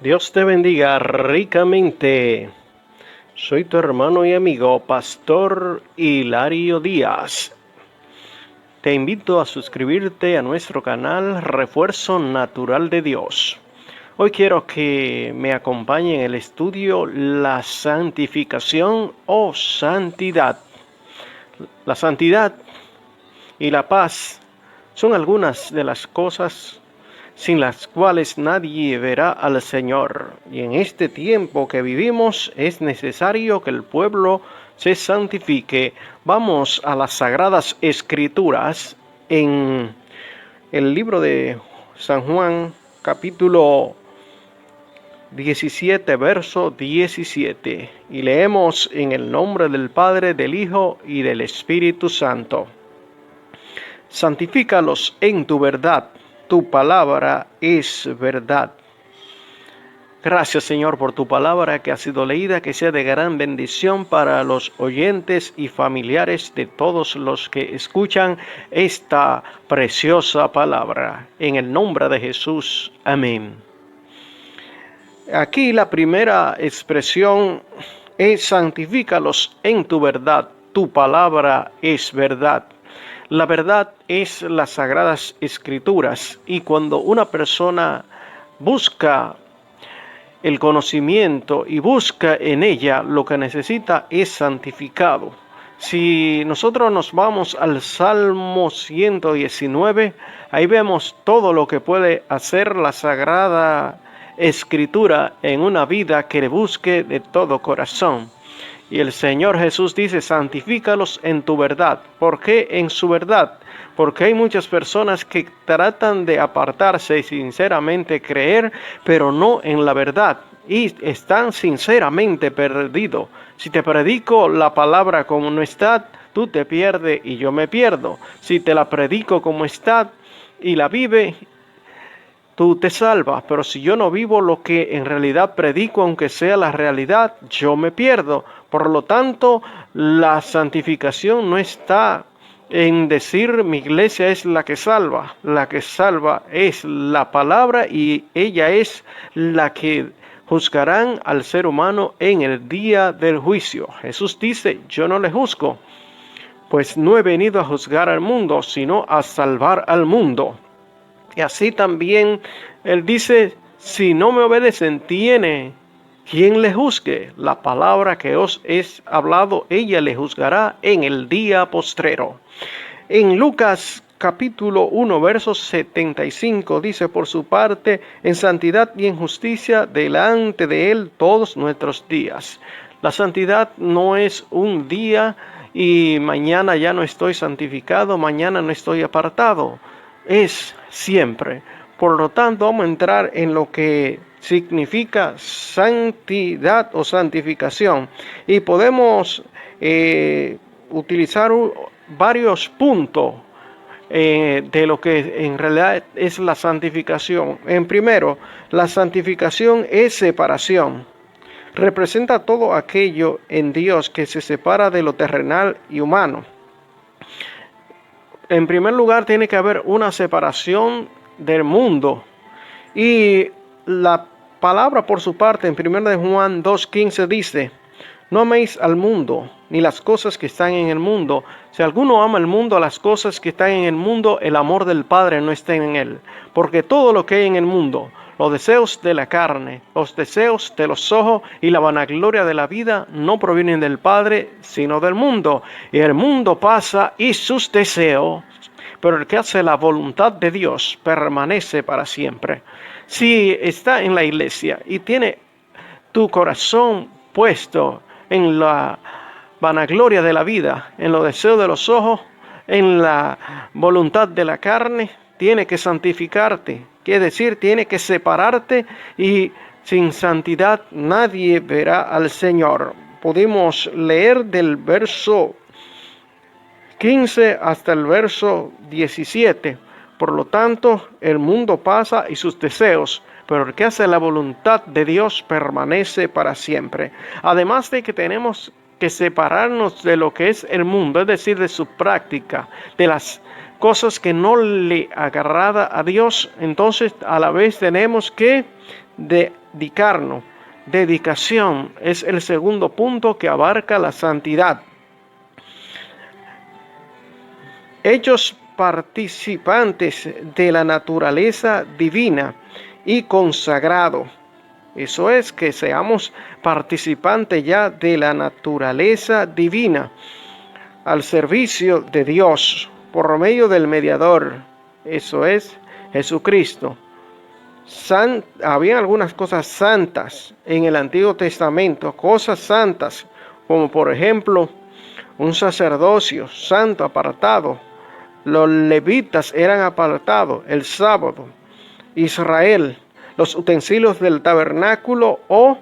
Dios te bendiga ricamente. Soy tu hermano y amigo, Pastor Hilario Díaz. Te invito a suscribirte a nuestro canal Refuerzo Natural de Dios. Hoy quiero que me acompañe en el estudio La Santificación o Santidad. La santidad y la paz son algunas de las cosas sin las cuales nadie verá al Señor. Y en este tiempo que vivimos es necesario que el pueblo se santifique. Vamos a las Sagradas Escrituras en el libro de San Juan, capítulo 17, verso 17. Y leemos en el nombre del Padre, del Hijo y del Espíritu Santo. Santifícalos en tu verdad. Tu palabra es verdad. Gracias, Señor, por tu palabra que ha sido leída, que sea de gran bendición para los oyentes y familiares de todos los que escuchan esta preciosa palabra. En el nombre de Jesús. Amén. Aquí la primera expresión es: santifícalos en tu verdad. Tu palabra es verdad. La verdad es las Sagradas Escrituras, y cuando una persona busca el conocimiento y busca en ella lo que necesita, es santificado. Si nosotros nos vamos al Salmo 119, ahí vemos todo lo que puede hacer la Sagrada Escritura en una vida que le busque de todo corazón. Y el Señor Jesús dice: santifícalos en tu verdad. ¿Por qué en su verdad? Porque hay muchas personas que tratan de apartarse y sinceramente creer, pero no en la verdad. Y están sinceramente perdidos. Si te predico la palabra como no está, tú te pierdes y yo me pierdo. Si te la predico como está y la vive, tú te salvas. Pero si yo no vivo lo que en realidad predico, aunque sea la realidad, yo me pierdo. Por lo tanto, la santificación no está en decir mi iglesia es la que salva. La que salva es la palabra, y ella es la que juzgarán al ser humano en el día del juicio. Jesús dice: yo no le juzgo, pues no he venido a juzgar al mundo, sino a salvar al mundo. Y así también Él dice: si no me obedecen, tiene quien le juzgue. La palabra que os he hablado, ella le juzgará en el día postrero. En Lucas capítulo 1, verso 75 dice: por su parte, en santidad y en justicia delante de Él todos nuestros días. La santidad no es un día y mañana ya no estoy santificado, mañana no estoy apartado. Es siempre. Por lo tanto, vamos a entrar en lo que significa santidad o santificación, y podemos utilizar varios puntos de lo que en realidad es la santificación. En primero, la santificación es separación. Representa todo aquello en Dios que se separa de lo terrenal y humano. En primer lugar, tiene que haber una separación del mundo. Y la palabra, por su parte, en 1 Juan 2:15 dice: no améis al mundo, ni las cosas que están en el mundo. Si alguno ama el mundo, las cosas que están en el mundo, el amor del Padre no está en él. Porque todo lo que hay en el mundo, los deseos de la carne, los deseos de los ojos y la vanagloria de la vida, no provienen del Padre, sino del mundo. Y el mundo pasa y sus deseos, pero el que hace la voluntad de Dios permanece para siempre. Si está en la iglesia y tiene tu corazón puesto en la vanagloria de la vida, en los deseos de los ojos, en la voluntad de la carne, tiene que santificarte. Quiere decir, tiene que separarte, y sin santidad nadie verá al Señor. Podemos leer del verso 15 hasta el verso 17. Por lo tanto, el mundo pasa y sus deseos, pero el que hace la voluntad de Dios permanece para siempre. Además de que tenemos que separarnos de lo que es el mundo, es decir, de su práctica, de las cosas que no le agrada a Dios, entonces a la vez tenemos que dedicarnos. Dedicación es el segundo punto que abarca la santidad. Hechos participantes de la naturaleza divina y consagrado. Eso es, que seamos participantes ya de la naturaleza divina al servicio de Dios por medio del mediador. Eso es, Jesucristo. Había algunas cosas santas en el Antiguo Testamento, cosas santas, como por ejemplo un sacerdocio santo apartado. Los levitas eran apartados el sábado. Israel, los utensilios del tabernáculo o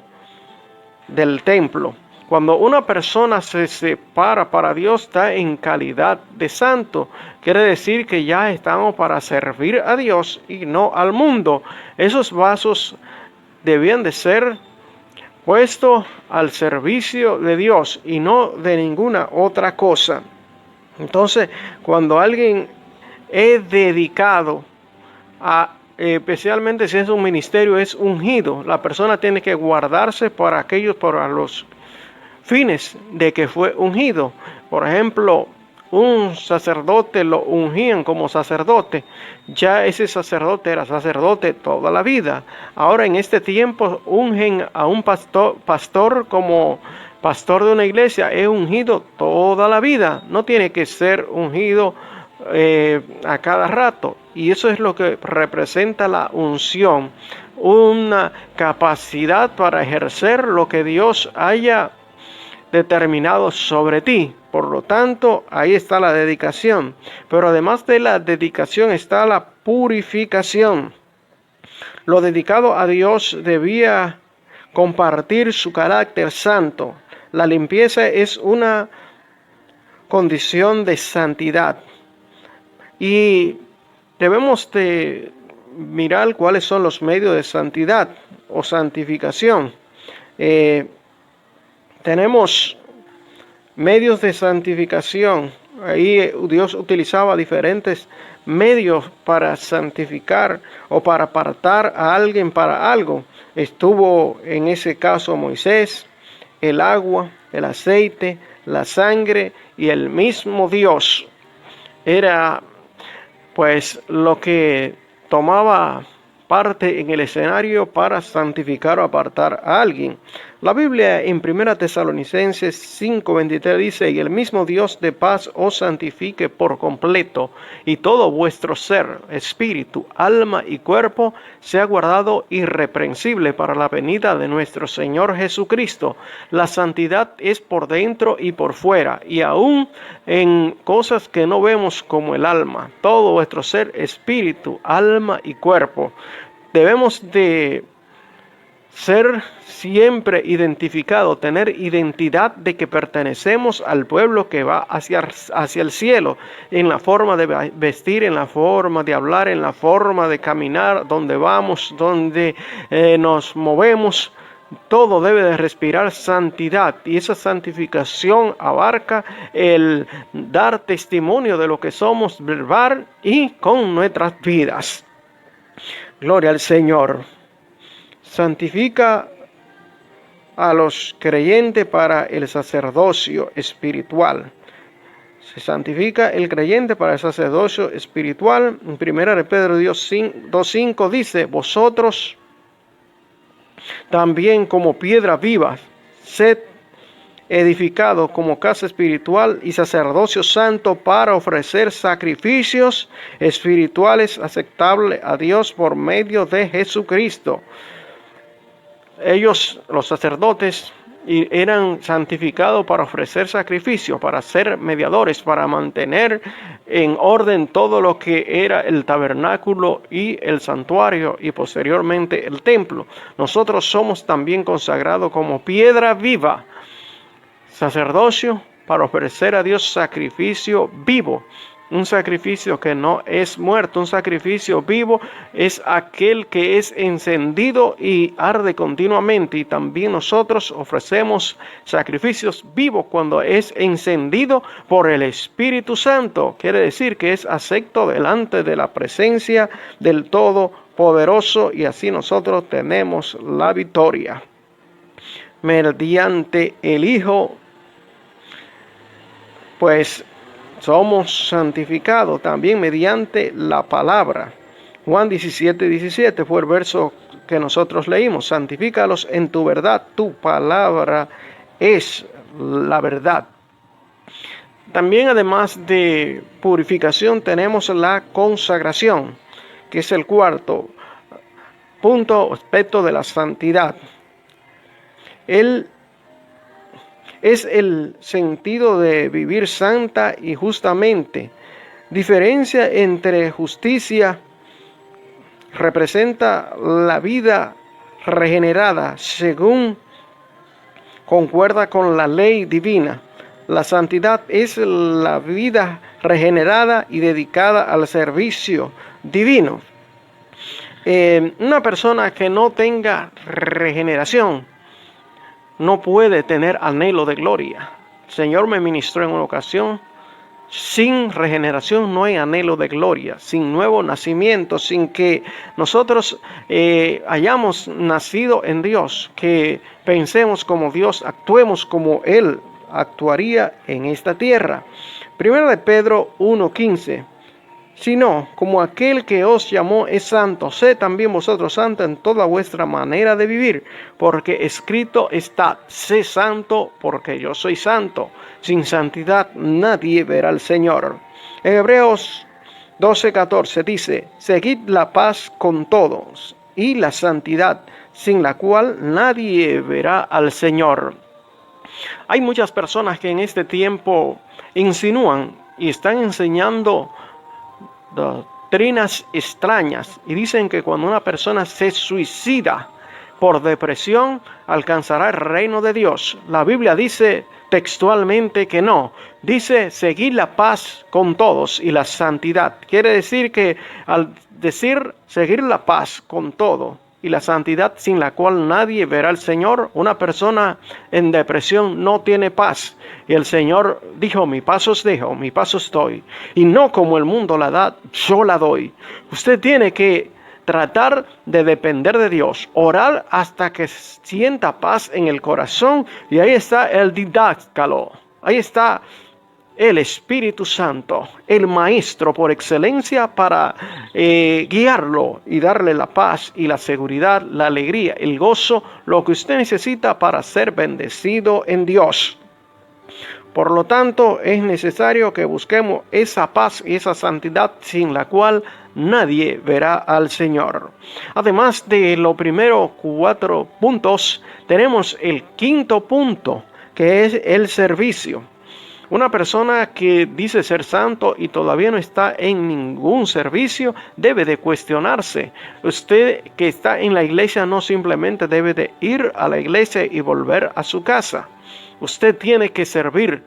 del templo. Cuando una persona se separa para Dios, está en calidad de santo. Quiere decir que ya estamos para servir a Dios y no al mundo. Esos vasos debían de ser puestos al servicio de Dios y no de ninguna otra cosa. Entonces, cuando alguien es dedicado especialmente si es un ministerio, es ungido, la persona tiene que guardarse para los fines de que fue ungido. Por ejemplo, un sacerdote lo ungían como sacerdote, ya ese sacerdote era sacerdote toda la vida. Ahora en este tiempo ungen a un pastor como pastor de una iglesia, es ungido toda la vida, no tiene que ser ungido a cada rato. Y eso es lo que representa la unción, una capacidad para ejercer lo que Dios haya determinado sobre ti. Por lo tanto, ahí está la dedicación. Pero además de la dedicación está la purificación. Lo dedicado a Dios debía compartir su carácter santo. La limpieza es una condición de santidad. Y debemos de mirar cuáles son los medios de santidad o santificación. Tenemos medios de santificación. Ahí Dios utilizaba diferentes medios para santificar o para apartar a alguien para algo. Estuvo en ese caso Moisés, el agua, el aceite, la sangre y el mismo Dios. Era pues lo que tomaba parte en el escenario para santificar o apartar a alguien. La Biblia en 1 Tesalonicenses 5:23 dice: y el mismo Dios de paz os santifique por completo, y todo vuestro ser, espíritu, alma y cuerpo sea guardado irreprensible para la venida de nuestro Señor Jesucristo. La santidad es por dentro y por fuera, y aún en cosas que no vemos como el alma. Todo vuestro ser, espíritu, alma y cuerpo. Debemos de ser siempre identificado, tener identidad de que pertenecemos al pueblo que va hacia el cielo, en la forma de vestir, en la forma de hablar, en la forma de caminar, donde vamos, donde nos movemos. Todo debe de respirar santidad, y esa santificación abarca el dar testimonio de lo que somos verbal y con nuestras vidas. Gloria al Señor. Santifica a los creyentes para el sacerdocio espiritual. Se santifica el creyente para el sacerdocio espiritual. En 1 de Pedro 2:5 dice: vosotros también como piedra viva, sed edificados como casa espiritual y sacerdocio santo para ofrecer sacrificios espirituales aceptables a Dios por medio de Jesucristo. Ellos, los sacerdotes, eran santificados para ofrecer sacrificios, para ser mediadores, para mantener en orden todo lo que era el tabernáculo y el santuario y posteriormente el templo. Nosotros somos también consagrados como piedra viva, sacerdocio para ofrecer a Dios sacrificio vivo. Un sacrificio que no es muerto, un sacrificio vivo es aquel que es encendido y arde continuamente. Y también nosotros ofrecemos sacrificios vivos cuando es encendido por el Espíritu Santo. Quiere decir que es acepto delante de la presencia del Todopoderoso, y así nosotros tenemos la victoria. Mediante el Hijo, pues somos santificados también mediante la palabra. Juan 17:17 fue el verso que nosotros leímos. Santifícalos en tu verdad, tu palabra es la verdad. También, además de purificación, tenemos la consagración, que es el cuarto punto, aspecto de la santidad. Es el sentido de vivir santa y justamente. Diferencia entre justicia representa la vida regenerada según concuerda con la ley divina. La santidad es la vida regenerada y dedicada al servicio divino. Una persona que no tenga regeneración no puede tener anhelo de gloria. El Señor me ministró en una ocasión: sin regeneración no hay anhelo de gloria, sin nuevo nacimiento, sin que nosotros hayamos nacido en Dios, que pensemos como Dios, actuemos como Él actuaría en esta tierra. Primero de Pedro 1:15. Sino, como aquel que os llamó es santo, sed también vosotros santos en toda vuestra manera de vivir, porque escrito está: sé santo, porque yo soy santo. Sin santidad nadie verá al Señor. En Hebreos 12:14 dice: seguid la paz con todos y la santidad, sin la cual nadie verá al Señor. Hay muchas personas que en este tiempo insinúan y están enseñando doctrinas extrañas y dicen que cuando una persona se suicida por depresión alcanzará el reino de Dios. La Biblia dice textualmente que no. Dice: seguir la paz con todos y la santidad. Quiere decir que al decir seguir la paz con todo y la santidad, sin la cual nadie verá al Señor, una persona en depresión no tiene paz. Y el Señor dijo: mi paz os dejo, mi paz os doy, y no como el mundo la da, yo la doy. Usted tiene que tratar de depender de Dios, orar hasta que sienta paz en el corazón, y ahí está el didáctalo, ahí está el Espíritu Santo, el Maestro por excelencia, para guiarlo y darle la paz y la seguridad, la alegría, el gozo, lo que usted necesita para ser bendecido en Dios. Por lo tanto, es necesario que busquemos esa paz y esa santidad, sin la cual nadie verá al Señor. Además de los primeros 4 puntos, tenemos el quinto punto, que es el servicio. Una persona que dice ser santo y todavía no está en ningún servicio debe de cuestionarse. Usted que está en la iglesia no simplemente debe de ir a la iglesia y volver a su casa. Usted tiene que servir,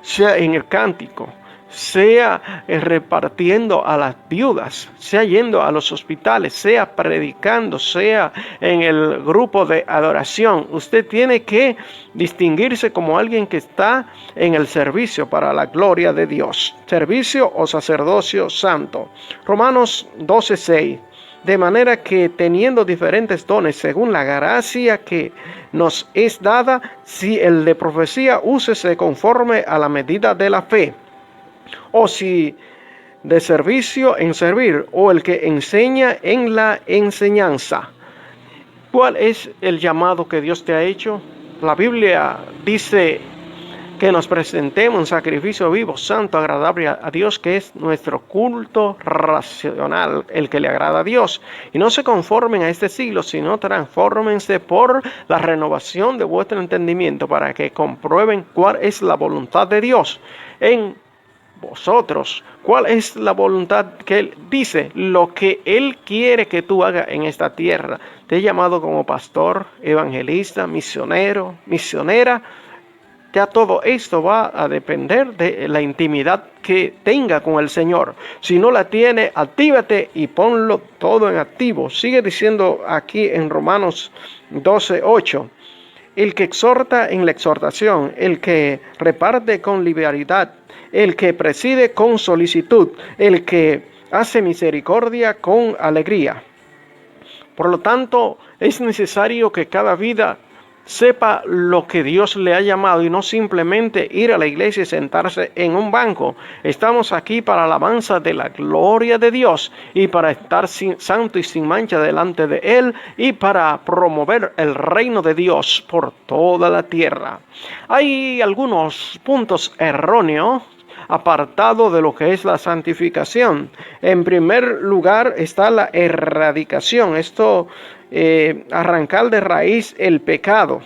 sea en el cántico, sea repartiendo a las viudas, sea yendo a los hospitales, sea predicando, sea en el grupo de adoración. Usted tiene que distinguirse como alguien que está en el servicio para la gloria de Dios. Servicio o sacerdocio santo. Romanos 12:6. De manera que, teniendo diferentes dones según la gracia que nos es dada, si el de profecía, úsese conforme a la medida de la fe. O si de servicio, en servir, o el que enseña, en la enseñanza. ¿Cuál es el llamado que Dios te ha hecho? La Biblia dice que nos presentemos en sacrificio vivo, santo, agradable a Dios, que es nuestro culto racional, el que le agrada a Dios. Y no se conformen a este siglo, sino transfórmense por la renovación de vuestro entendimiento, para que comprueben cuál es la voluntad de Dios en vosotros. ¿Cuál es la voluntad que Él dice? Lo que Él quiere que tú hagas en esta tierra. Te he llamado como pastor, evangelista, misionero, misionera. Ya todo esto va a depender de la intimidad que tenga con el Señor. Si no la tiene, actívate y ponlo todo en activo. Sigue diciendo aquí en Romanos 12:8. El que exhorta en la exhortación, el que reparte con liberalidad, el que preside con solicitud, el que hace misericordia con alegría. Por lo tanto, es necesario que cada vida sepa lo que Dios le ha llamado y no simplemente ir a la iglesia y sentarse en un banco. Estamos aquí para la alabanza de la gloria de Dios y para estar santo y sin mancha delante de Él y para promover el reino de Dios por toda la tierra. Hay algunos puntos erróneos apartado de lo que es la santificación. En primer lugar está la erradicación. Esto arrancar de raíz el pecado.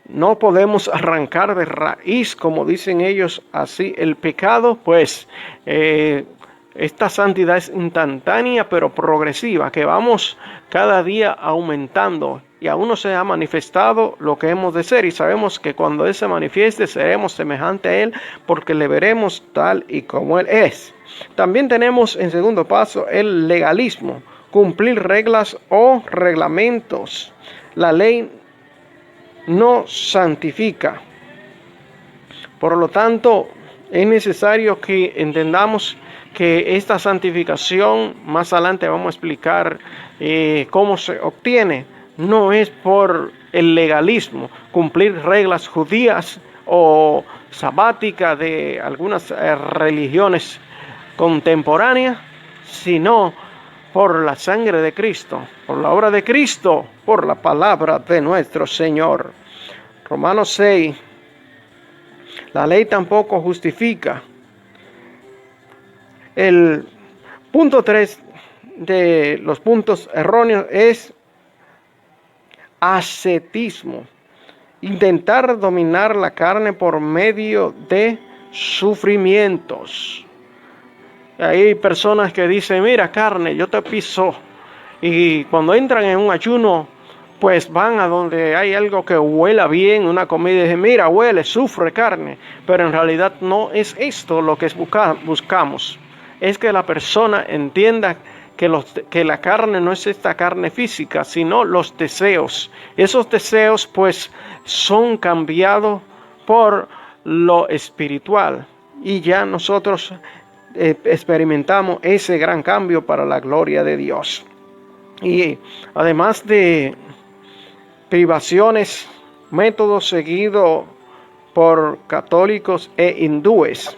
No podemos arrancar de raíz, como dicen ellos, así el pecado, pues esta santidad es instantánea pero progresiva, que vamos cada día aumentando y aún no se ha manifestado lo que hemos de ser, y sabemos que cuando Él se manifieste seremos semejante a Él porque le veremos tal y como Él es. También tenemos en segundo paso el legalismo, cumplir reglas o reglamentos. La ley no santifica. Por lo tanto, es necesario que entendamos que esta santificación, más adelante vamos a explicar cómo se obtiene, no es por el legalismo, cumplir reglas judías o sabáticas de algunas religiones contemporáneas, sino por la sangre de Cristo, por la obra de Cristo, por la palabra de nuestro Señor. Romanos 6, la ley tampoco justifica. El punto 3 de los puntos erróneos es ascetismo, intentar dominar la carne por medio de sufrimientos. Hay personas que dicen, mira carne, yo te piso, y cuando entran en un ayuno, pues van a donde hay algo que huela bien, una comida, y dicen, mira, huele, sufre carne, pero en realidad no es esto lo que buscamos, es que la persona entienda que la carne no es esta carne física, sino los deseos. Esos deseos pues son cambiados por lo espiritual y ya nosotros experimentamos ese gran cambio para la gloria de Dios. Y además de privaciones, métodos seguidos por católicos e hindúes,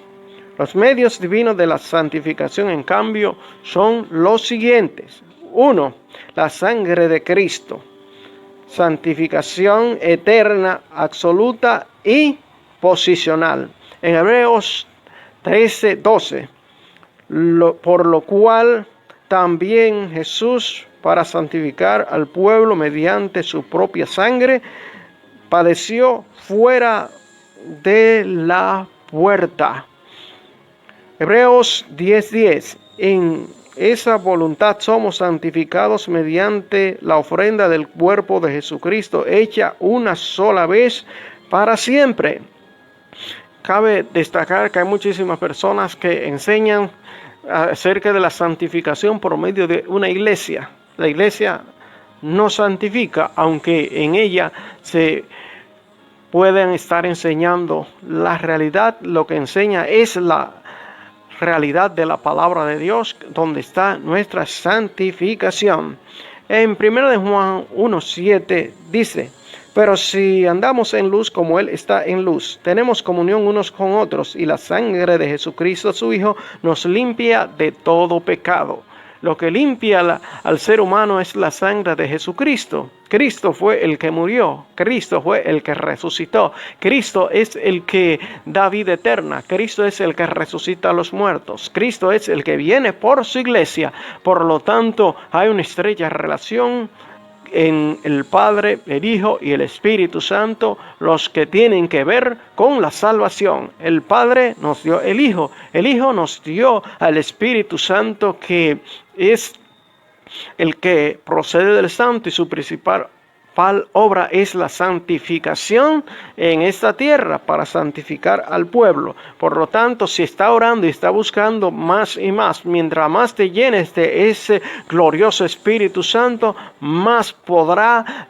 los medios divinos de la santificación, en cambio, son los siguientes. 1. La sangre de Cristo. Santificación eterna, absoluta y posicional. En Hebreos 13:12. Por lo cual también Jesús, para santificar al pueblo mediante su propia sangre, padeció fuera de la puerta. Hebreos 10:10. En esa voluntad somos santificados mediante la ofrenda del cuerpo de Jesucristo, hecha una sola vez para siempre. Cabe destacar que hay muchísimas personas que enseñan acerca de la santificación por medio de una iglesia. La iglesia no santifica, aunque en ella se pueden estar enseñando la realidad. Lo que enseña es la realidad de la palabra de Dios, donde está nuestra santificación. En 1 Juan 1:7 dice: pero si andamos en luz como Él está en luz, tenemos comunión unos con otros, y la sangre de Jesucristo su Hijo nos limpia de todo pecado. Lo que limpia al ser humano es la sangre de Jesucristo. Cristo fue el que murió, Cristo fue el que resucitó, Cristo es el que da vida eterna, Cristo es el que resucita a los muertos, Cristo es el que viene por su iglesia. Por lo tanto, hay una estrecha relación en el Padre, el Hijo y el Espíritu Santo, los que tienen que ver con la salvación. El Padre nos dio el Hijo nos dio al Espíritu Santo, que es el que procede del Santo, y su principal principal obra es la santificación en esta tierra para santificar al pueblo. Por lo tanto, si está orando y está buscando más y más, mientras más te llenes de ese glorioso Espíritu Santo, más podrá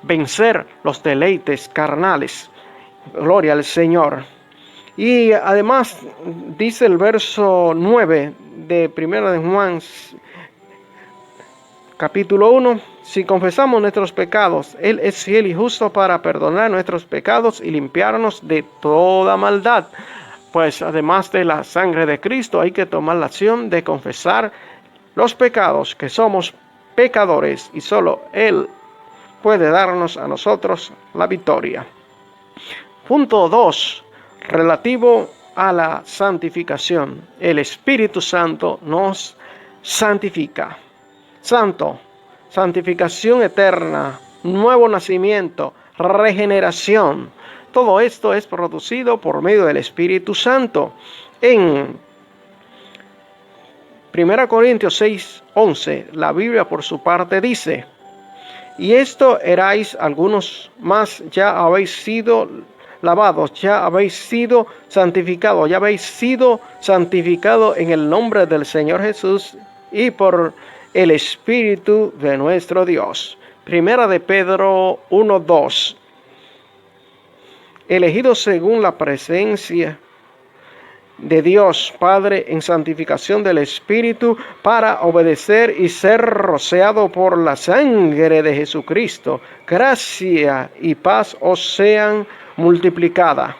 vencer los deleites carnales. Gloria al Señor. Y además dice el verso 9 de 1 de Juan, capítulo 1, si confesamos nuestros pecados, Él es fiel y justo para perdonar nuestros pecados y limpiarnos de toda maldad. Pues además de la sangre de Cristo, hay que tomar la acción de confesar los pecados, que somos pecadores, y solo Él puede darnos a nosotros la victoria. Punto 2, relativo a la santificación. El Espíritu Santo nos santifica. Santo, santificación eterna, nuevo nacimiento, regeneración. Todo esto es producido por medio del Espíritu Santo. En 1 Corintios 6:11, la Biblia por su parte dice: y esto erais algunos, mas ya habéis sido lavados, ya habéis sido santificados, ya habéis sido santificados en el nombre del Señor Jesús y por el Espíritu de nuestro Dios. Primera de Pedro 1:2. Elegidos según la presencia de Dios Padre en santificación del Espíritu para obedecer y ser rociado por la sangre de Jesucristo. Gracia y paz os sean multiplicadas.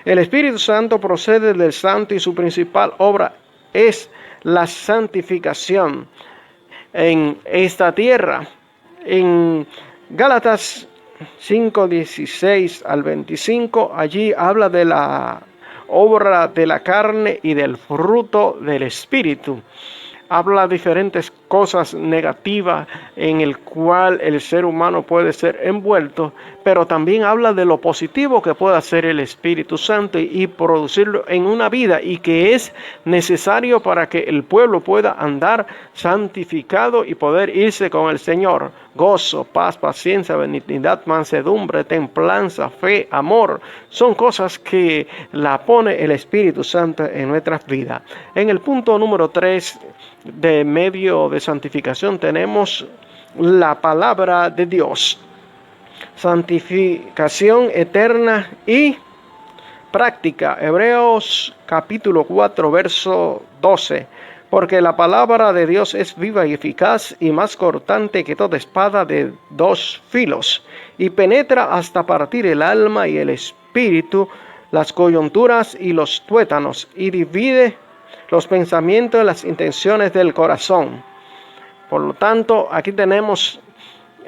El Espíritu Santo procede del Santo y su principal obra es la santificación en esta tierra. En Gálatas 5:16 al 25, allí habla de la obra de la carne y del fruto del Espíritu. Habla diferentes cosas negativas en el cual el ser humano puede ser envuelto, pero también habla de lo positivo que puede hacer el Espíritu Santo y producirlo en una vida, y que es necesario para que el pueblo pueda andar santificado y poder irse con el Señor. Gozo, paz, paciencia, benignidad, mansedumbre, templanza, fe, amor. Son cosas que la pone el Espíritu Santo en nuestras vidas. En el punto número 3 de medio de santificación tenemos la palabra de Dios. Santificación eterna y práctica. Hebreos capítulo 4, verso 12. Porque la palabra de Dios es viva y eficaz y más cortante que toda espada de dos filos, y penetra hasta partir el alma y el espíritu, las coyunturas y los tuétanos, y divide los pensamientos y las intenciones del corazón. Por lo tanto, aquí tenemos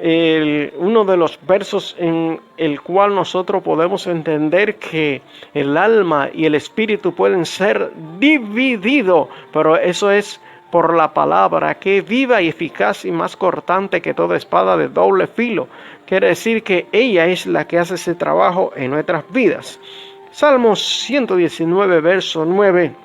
uno de los versos en el cual nosotros podemos entender que el alma y el espíritu pueden ser divididos, pero eso es por la palabra, que es viva y eficaz y más cortante que toda espada de doble filo. Quiere decir que ella es la que hace ese trabajo en nuestras vidas. Salmos 119, verso 9.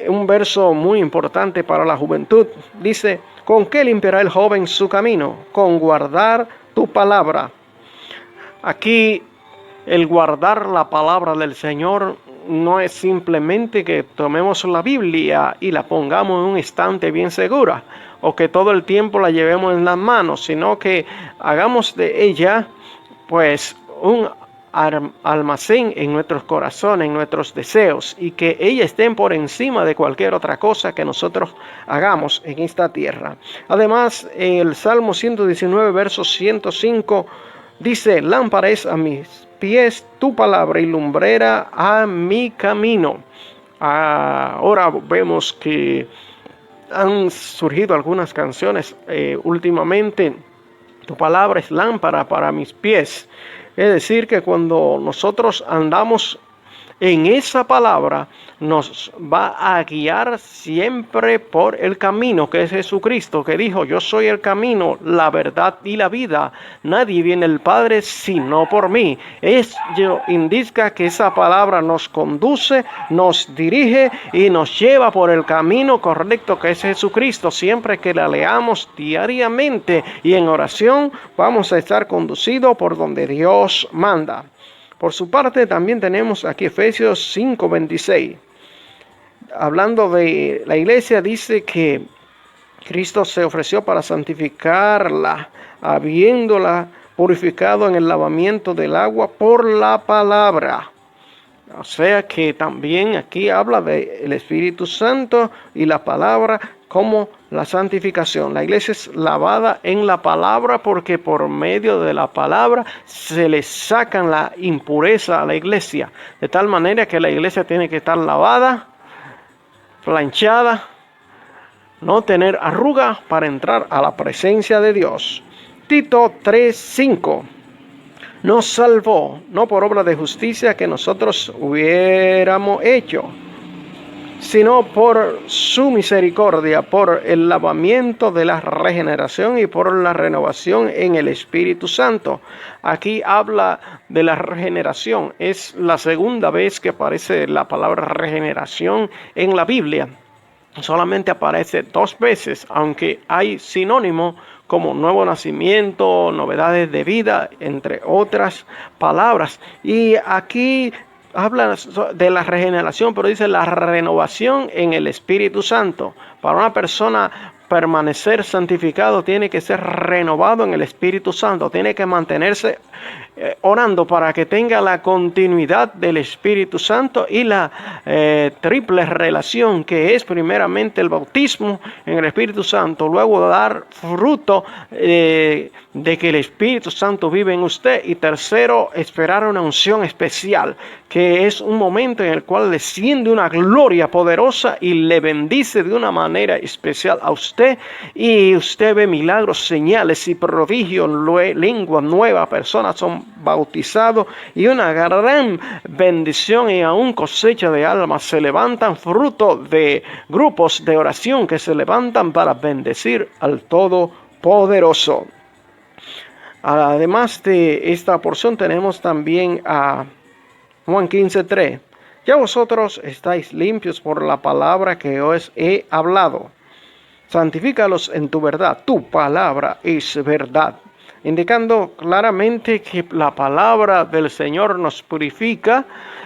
Un verso muy importante para la juventud. Dice: ¿con qué limpiará el joven su camino? Con guardar tu palabra. Aquí el guardar la palabra del Señor no es simplemente que tomemos la Biblia y la pongamos en un estante bien segura, o que todo el tiempo la llevemos en las manos, sino que hagamos de ella pues un almacén en nuestros corazones, en nuestros deseos, y que ellas estén por encima de cualquier otra cosa que nosotros hagamos en esta tierra. Además, el Salmo 119, verso 105 dice: lámpara es a mis pies tu palabra y lumbrera a mi camino. Ahora vemos que han surgido algunas canciones últimamente. Tu palabra es lámpara para mis pies. Es decir, que cuando nosotros andamos en esa palabra nos va a guiar siempre por el camino que es Jesucristo, que dijo: yo soy el camino, la verdad y la vida. Nadie viene al Padre sino por mí. Ello indica que esa palabra nos conduce, nos dirige y nos lleva por el camino correcto que es Jesucristo. Siempre que la leamos diariamente y en oración, vamos a estar conducidos por donde Dios manda. Por su parte, también tenemos aquí Efesios 5:26. Hablando de la iglesia, dice que Cristo se ofreció para santificarla, habiéndola purificado en el lavamiento del agua por la palabra. O sea que también aquí habla del Espíritu Santo y la palabra como la santificación. La iglesia es lavada en la palabra porque por medio de la palabra se le sacan la impureza a la iglesia. De tal manera que la iglesia tiene que estar lavada, planchada, no tener arruga para entrar a la presencia de Dios. Tito 3:5. Nos salvó, no por obra de justicia que nosotros hubiéramos hecho, sino por su misericordia, por el lavamiento de la regeneración y por la renovación en el Espíritu Santo. Aquí habla de la regeneración. Es la segunda vez que aparece la palabra regeneración en la Biblia. Solamente aparece 2 veces, aunque hay sinónimo como nuevo nacimiento, novedades de vida, entre otras palabras. Y aquí habla de la regeneración, pero dice la renovación en el Espíritu Santo. Para una persona permanecer santificado tiene que ser renovado en el Espíritu Santo, tiene que mantenerse orando para que tenga la continuidad del Espíritu Santo y la triple relación que es primeramente el bautismo en el Espíritu Santo, luego dar fruto de que el Espíritu Santo vive en usted, y tercero, esperar una unción especial, que es un momento en el cual desciende una gloria poderosa y le bendice de una manera especial a usted, y usted ve milagros, señales y prodigios, lenguas nuevas, personas son bautizados y una gran bendición y aún cosecha de almas se levantan, fruto de grupos de oración que se levantan para bendecir al Todopoderoso. Además de esta porción tenemos también a Juan 15:3. Ya vosotros estáis limpios por la palabra que os he hablado. Santifícalos en tu verdad, tu palabra es verdad. Indicando claramente que la palabra del Señor nos purifica.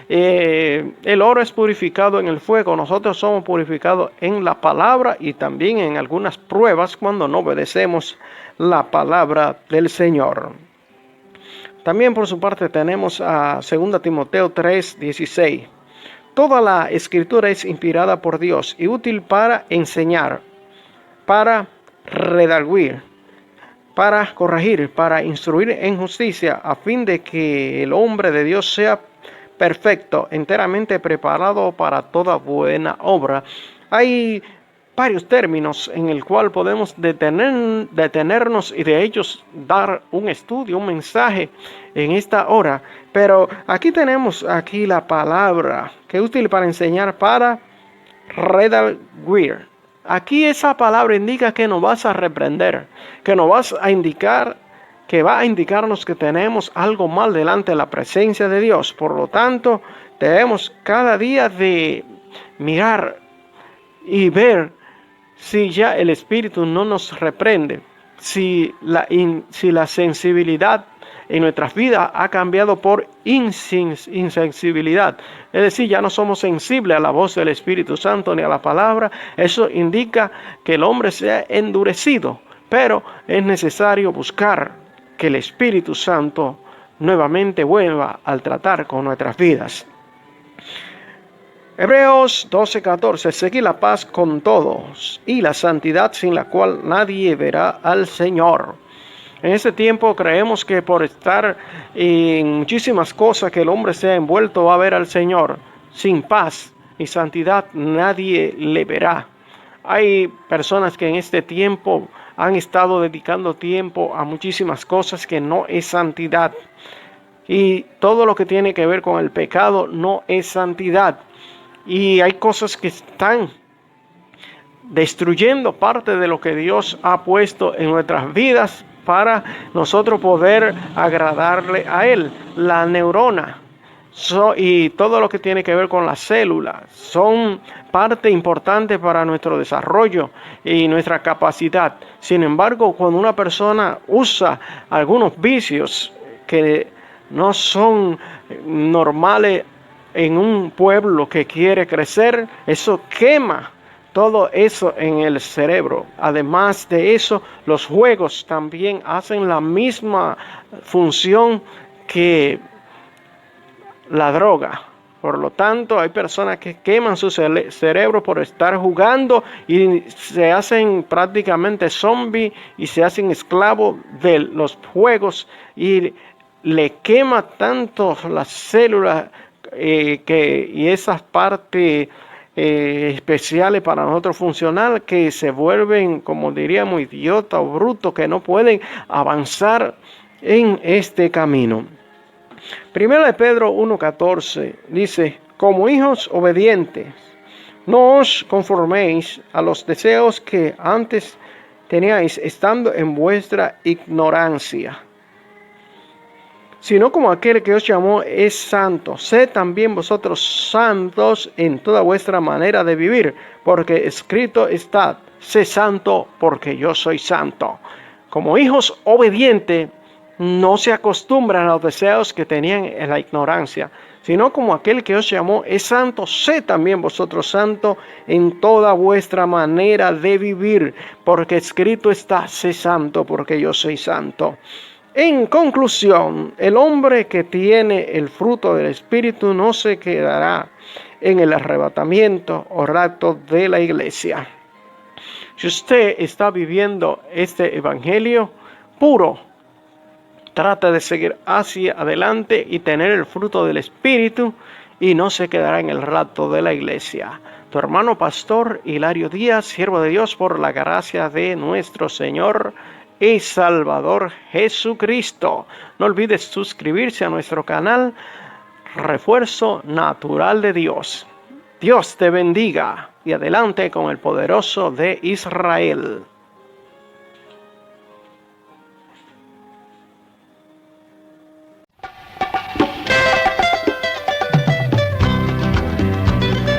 El oro es purificado en el fuego, nosotros somos purificados en la palabra y también en algunas pruebas cuando no obedecemos la palabra del Señor. También por su parte tenemos a 2 Timoteo 3:16. Toda la escritura es inspirada por Dios y útil para enseñar, para redarguir, para corregir, para instruir en justicia, a fin de que el hombre de Dios sea perfecto, enteramente preparado para toda buena obra. Hay varios términos en el cual podemos detenernos y de ellos dar un estudio, un mensaje en esta hora. Pero aquí tenemos la palabra que es útil para enseñar, para redarguir. Aquí esa palabra indica que nos vas a reprender, que nos vas a indicar, que va a indicarnos que tenemos algo mal delante de la presencia de Dios. Por lo tanto, debemos cada día de mirar y ver si ya el Espíritu no nos reprende, si la sensibilidad en nuestras vidas ha cambiado por insensibilidad. Es decir, ya no somos sensibles a la voz del Espíritu Santo ni a la palabra. Eso indica que el hombre se ha endurecido, pero es necesario buscar que el Espíritu Santo nuevamente vuelva al tratar con nuestras vidas. Hebreos 12:14. Seguid la paz con todos y la santidad, sin la cual nadie verá al Señor. En este tiempo creemos que por estar en muchísimas cosas que el hombre se ha envuelto va a ver al Señor. Sin paz y santidad nadie le verá. Hay personas que en este tiempo han estado dedicando tiempo a muchísimas cosas que no es santidad. y todo lo que tiene que ver con el pecado no es santidad. Y hay cosas que están destruyendo parte de lo que Dios ha puesto en nuestras vidas para nosotros poder agradarle a Él. La neurona y todo lo que tiene que ver con las células son parte importante para nuestro desarrollo y nuestra capacidad. Sin embargo, cuando una persona usa algunos vicios que no son normales en un pueblo que quiere crecer, eso quema todo eso en el cerebro. Además de eso, los juegos también hacen la misma función que la droga. Por lo tanto, hay personas que queman su cerebro por estar jugando y se hacen prácticamente zombies y se hacen esclavos de los juegos y le quema tanto las células y esas partes especiales para nosotros funcionar, que se vuelven, como diríamos, idiotas o brutos, que no pueden avanzar en este camino. Primera de Pedro 1:14 dice: como hijos obedientes, no os conforméis a los deseos que antes teníais estando en vuestra ignorancia, sino como aquel que os llamó es santo. Sed también vosotros santos en toda vuestra manera de vivir, porque escrito está: sé santo porque yo soy santo. Como hijos obedientes, no se acostumbran a los deseos que tenían en la ignorancia, sino como aquel que os llamó es santo. Sed también vosotros santos en toda vuestra manera de vivir, porque escrito está: sé santo porque yo soy santo. En conclusión, el hombre que tiene el fruto del Espíritu no se quedará en el arrebatamiento o rapto de la iglesia. Si usted está viviendo este evangelio puro, trata de seguir hacia adelante y tener el fruto del Espíritu y no se quedará en el rapto de la iglesia. Tu hermano pastor Hilario Díaz, siervo de Dios por la gracia de nuestro Señor y Salvador Jesucristo. No olvides suscribirse a nuestro canal Refuerzo Natural de Dios. Dios te bendiga y adelante con el poderoso de Israel.